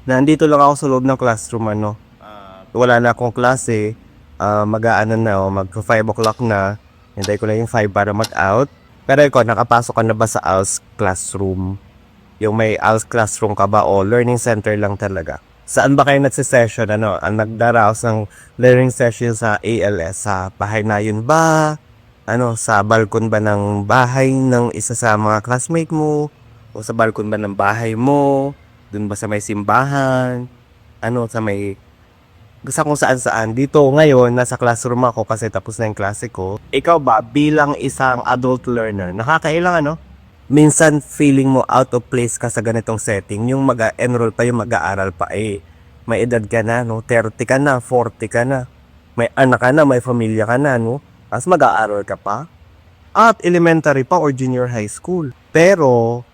Nandito lang ako sa loob ng classroom, ano. Wala na akong klase. Mag-aano na, mag 5 o'clock na. Hintay ko lang yung 5 para mag-out. Pero ikaw, nakapasok ka na ba sa ALS classroom? Yung may ALS classroom ka ba o learning center lang talaga? Saan ba kayo nagsisession? Ano, ang nagdaraos ng learning session sa ALS? Sa bahay na yun ba? Ano, sa balkon ba ng bahay ng isa sa mga classmate mo? O sa balkon ba ng bahay mo? Dun ba sa may simbahan? Ano, sa may sa kung saan-saan. Dito ngayon, nasa classroom ako kasi tapos na yung klase ko. Ikaw ba, bilang isang adult learner, nakakailang ano? Minsan feeling mo out of place ka sa ganitong setting. Yung mag-enroll pa, yung mag-aaral pa eh. May edad ka na, no? 30 ka na, 40 ka na. May anak ka na, may pamilya ka na, no? Tapos mag-aaral ka pa. At elementary pa or junior high school. Pero,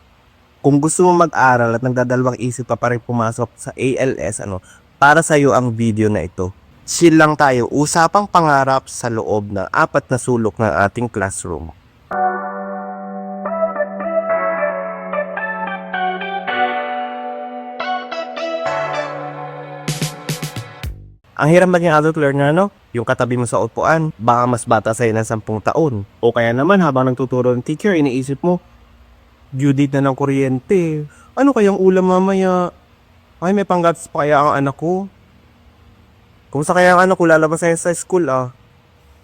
kung gusto mo mag-aral at nagdadalawang isip ka pa rin pumasok sa ALS, ano, para sa'yo ang video na ito. Chill lang tayo, usapang pangarap sa loob ng 4 na sulok ng ating classroom. Ang hirap maging adult learner, no? Yung katabi mo sa upuan, baka mas bata sa'yo ng 10 taon. O kaya naman habang nagtuturo ng teacher, iniisip mo, due date na ng kuryente. Ano kayang ulam mamaya? Ay, may panggatas pa kaya ang anak ko? Kung sa kaya ang anak ko, lalabas na yun sa school,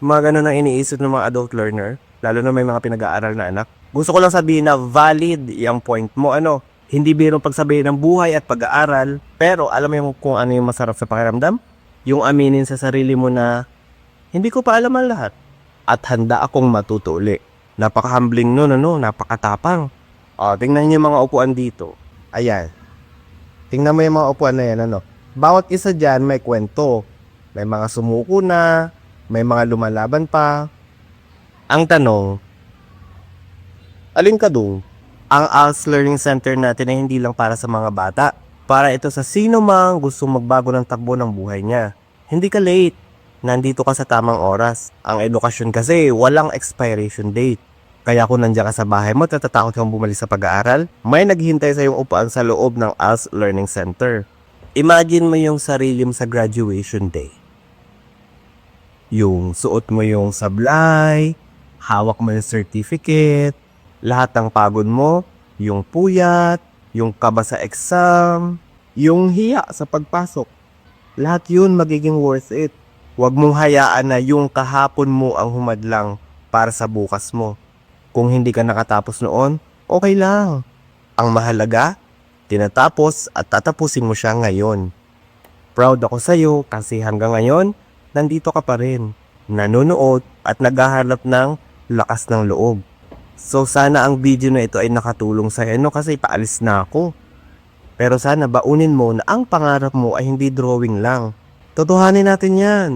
Mga ganun ang iniisip ng mga adult learner, lalo na may mga pinag-aaral na anak. Gusto ko lang sabihin na valid yung point mo, ano? Hindi biro pagsabihin ng buhay at pag-aaral, pero alam mo yung kung ano yung masarap sa pakiramdam? Yung aminin sa sarili mo na, hindi ko pa alam ang lahat. At handa akong matuto uli. Napaka-humbling nun, ano? Napakatapang. Tingnan niyo yung mga upuan dito. Ayan. Tingnan mo yung mga upuan na yan, ano? Bawat isa dyan may kwento. May mga sumuko na, may mga lumalaban pa. Ang tanong, alin ka doon? Ang ALS Learning Center natin ay hindi lang para sa mga bata. Para ito sa sino mang gustong magbago ng takbo ng buhay niya. Hindi ka late. Nandito ka sa tamang oras. Ang edukasyon kasi walang expiration date. Kaya kung nandiyan ka sa bahay mo, natatakot kang bumalik sa pag-aaral, may naghihintay sa iyong upuan sa loob ng ALS Learning Center. Imagine mo yung sarili mo sa graduation day. Yung suot mo yung sablay, hawak mo yung certificate, lahat ng pagod mo, yung puyat, yung kaba sa exam, yung hiya sa pagpasok. Lahat yun magiging worth it. Huwag mong hayaan na yung kahapon mo ang humadlang para sa bukas mo. Kung hindi ka nakatapos noon, okay lang. Ang mahalaga, tinatapos at tatapusin mo siya ngayon. Proud ako sa'yo kasi hanggang ngayon, nandito ka pa rin. Nanonood at naghahanap ng lakas ng loob. So sana ang video na ito ay nakatulong sa'yo, no? Kasi paalis na ako. Pero sana baunin mo na ang pangarap mo ay hindi drawing lang. Totohanin natin yan.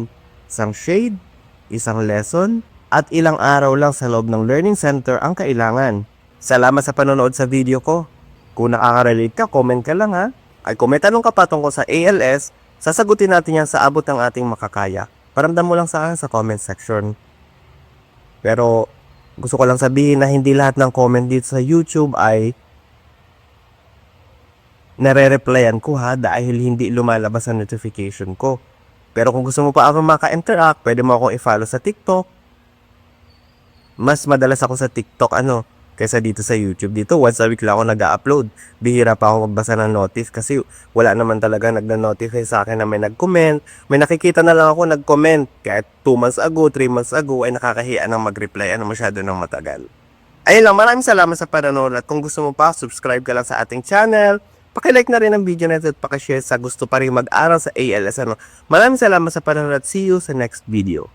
Isang shade, isang lesson, at ilang araw lang sa loob ng learning center ang kailangan. Salamat sa panonood sa video ko. Kung nakaka-relate ka, comment ka lang, ha. Ay kung may tanong ka pa tungkol sa ALS, sasagutin natin yan sa abot ng ating makakaya. Paramdam mo lang sa akin sa comment section. Pero gusto ko lang sabihin na hindi lahat ng comment dito sa YouTube ay nare-replyan ko, ha, dahil hindi lumalabas ang notification ko. Pero kung gusto mo pa ako maka-interact, pwede mo akong i-follow sa TikTok. Mas madalas ako sa TikTok, kaysa dito sa YouTube. Dito, once a week lang ako nag-upload. Bihira pa ako magbasa ng notice kasi wala naman talaga nagna-notify sa akin na may nag-comment. May nakikita na lang ako nag-comment. Kahit 2 months ago, 3 months ago, ay nakakahiya nang mag-reply. Masyado nang matagal. Ayun lang, maraming salamat sa panonood. At kung gusto mo pa, subscribe ka lang sa ating channel. Pakilike na rin ang video na ito at pakishare sa gusto pa rin mag-aral sa ALS. Maraming salamat sa panonood at see you sa next video.